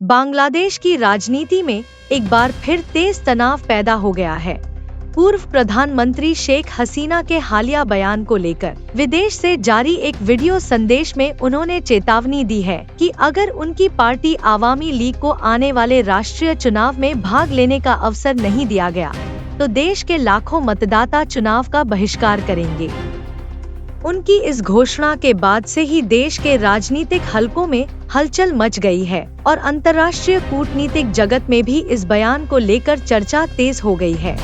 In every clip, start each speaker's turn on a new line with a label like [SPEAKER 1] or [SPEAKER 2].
[SPEAKER 1] बांग्लादेश की राजनीति में एक बार फिर तेज तनाव पैदा हो गया है। पूर्व प्रधानमंत्री शेख हसीना के हालिया बयान को लेकर विदेश से जारी एक वीडियो संदेश में उन्होंने चेतावनी दी है कि अगर उनकी पार्टी आवामी लीग को आने वाले राष्ट्रीय चुनाव में भाग लेने का अवसर नहीं दिया गया, तो देश के लाखों मतदाता चुनाव का बहिष्कार करेंगे। उनकी इस घोषणा के बाद से ही देश के राजनीतिक हलकों में हलचल मच गई है और अंतर्राष्ट्रीय कूटनीतिक जगत में भी इस बयान को लेकर चर्चा तेज हो गई है।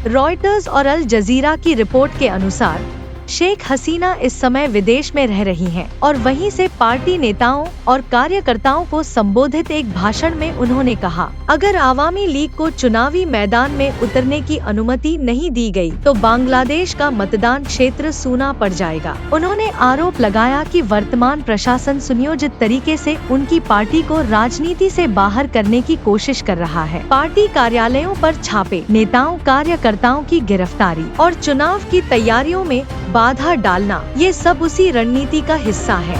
[SPEAKER 1] रॉयटर्स और अल जजीरा की रिपोर्ट के अनुसार शेख हसीना इस समय विदेश में रह रही हैं और वहीं से पार्टी नेताओं और कार्यकर्ताओं को संबोधित एक भाषण में उन्होंने कहा, अगर आवामी लीग को चुनावी मैदान में उतरने की अनुमति नहीं दी गई तो बांग्लादेश का मतदान क्षेत्र सूना पड़ जाएगा। उन्होंने आरोप लगाया कि वर्तमान प्रशासन सुनियोजित तरीके से उनकी पार्टी को राजनीति से बाहर करने की कोशिश कर रहा है। पार्टी कार्यालयों पर छापे, नेताओं कार्यकर्ताओं की गिरफ्तारी और चुनाव की तैयारियों में बाधा डालना, ये सब उसी रणनीति का हिस्सा है।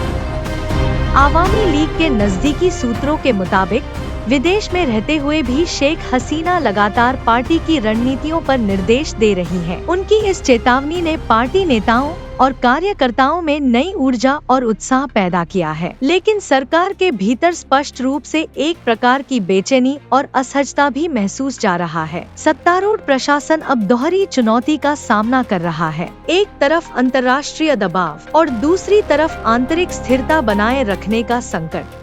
[SPEAKER 1] आवामी लीग के नजदीकी सूत्रों के मुताबिक विदेश में रहते हुए भी शेख हसीना लगातार पार्टी की रणनीतियों पर निर्देश दे रही हैं। उनकी इस चेतावनी ने पार्टी नेताओं और कार्यकर्ताओं में नई ऊर्जा और उत्साह पैदा किया है, लेकिन सरकार के भीतर स्पष्ट रूप से एक प्रकार की बेचैनी और असहजता भी महसूस जा रहा है। सत्तारूढ़ प्रशासन अब दोहरी चुनौती का सामना कर रहा है। एक तरफ अंतर्राष्ट्रीय दबाव और दूसरी तरफ आंतरिक स्थिरता बनाए रखने का संकट।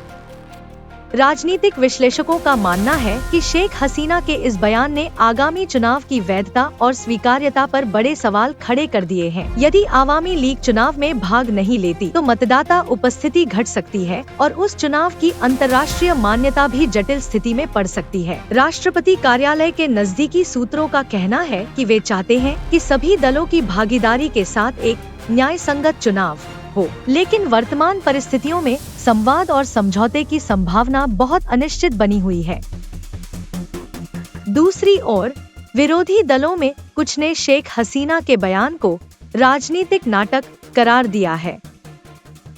[SPEAKER 1] राजनीतिक विश्लेषकों का मानना है कि शेख हसीना के इस बयान ने आगामी चुनाव की वैधता और स्वीकार्यता पर बड़े सवाल खड़े कर दिए हैं। यदि आवामी लीग चुनाव में भाग नहीं लेती तो मतदाता उपस्थिति घट सकती है और उस चुनाव की अंतर्राष्ट्रीय मान्यता भी जटिल स्थिति में पड़ सकती है। राष्ट्रपति कार्यालय के नजदीकी सूत्रों का कहना है कि वे चाहते हैं कि सभी दलों की भागीदारी के साथ एक न्यायसंगत चुनाव हो, लेकिन वर्तमान परिस्थितियों में संवाद और समझौते की संभावना बहुत अनिश्चित बनी हुई है। दूसरी ओर विरोधी दलों में कुछ ने शेख हसीना के बयान को राजनीतिक नाटक करार दिया है।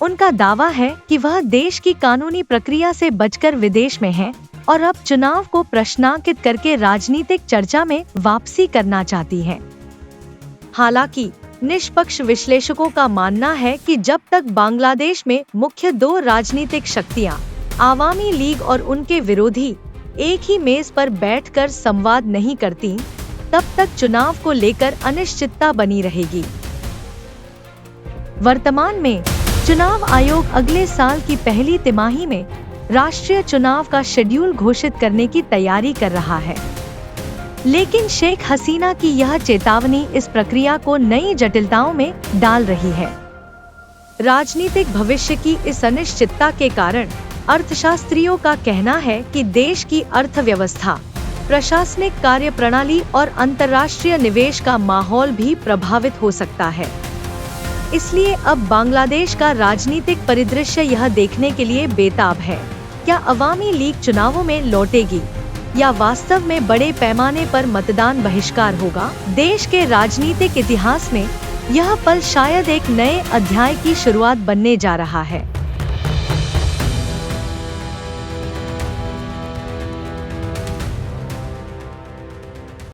[SPEAKER 1] उनका दावा है कि वह देश की कानूनी प्रक्रिया से बचकर विदेश में है और अब चुनाव को प्रश्नांकित करके राजनीतिक चर्चा में वापसी करना चाहती है। हालांकि निष्पक्ष विश्लेषकों का मानना है कि जब तक बांग्लादेश में मुख्य दो राजनीतिक शक्तियां, आवामी लीग और उनके विरोधी, एक ही मेज पर बैठकर संवाद नहीं करती, तब तक चुनाव को लेकर अनिश्चितता बनी रहेगी। वर्तमान में चुनाव आयोग अगले साल की पहली तिमाही में राष्ट्रीय चुनाव का शेड्यूल घोषित करने की तैयारी कर रहा है, लेकिन शेख हसीना की यह चेतावनी इस प्रक्रिया को नई जटिलताओं में डाल रही है। राजनीतिक भविष्य की इस अनिश्चितता के कारण अर्थशास्त्रियों का कहना है कि देश की अर्थव्यवस्था, प्रशासनिक कार्यप्रणाली और अंतर्राष्ट्रीय निवेश का माहौल भी प्रभावित हो सकता है। इसलिए अब बांग्लादेश का राजनीतिक परिदृश्य यह देखने के लिए बेताब है, क्या अवामी लीग चुनावों में लौटेगी या वास्तव में बड़े पैमाने पर मतदान बहिष्कार होगा। देश के राजनीतिक इतिहास में यह पल शायद एक नए अध्याय की शुरुआत बनने जा रहा है।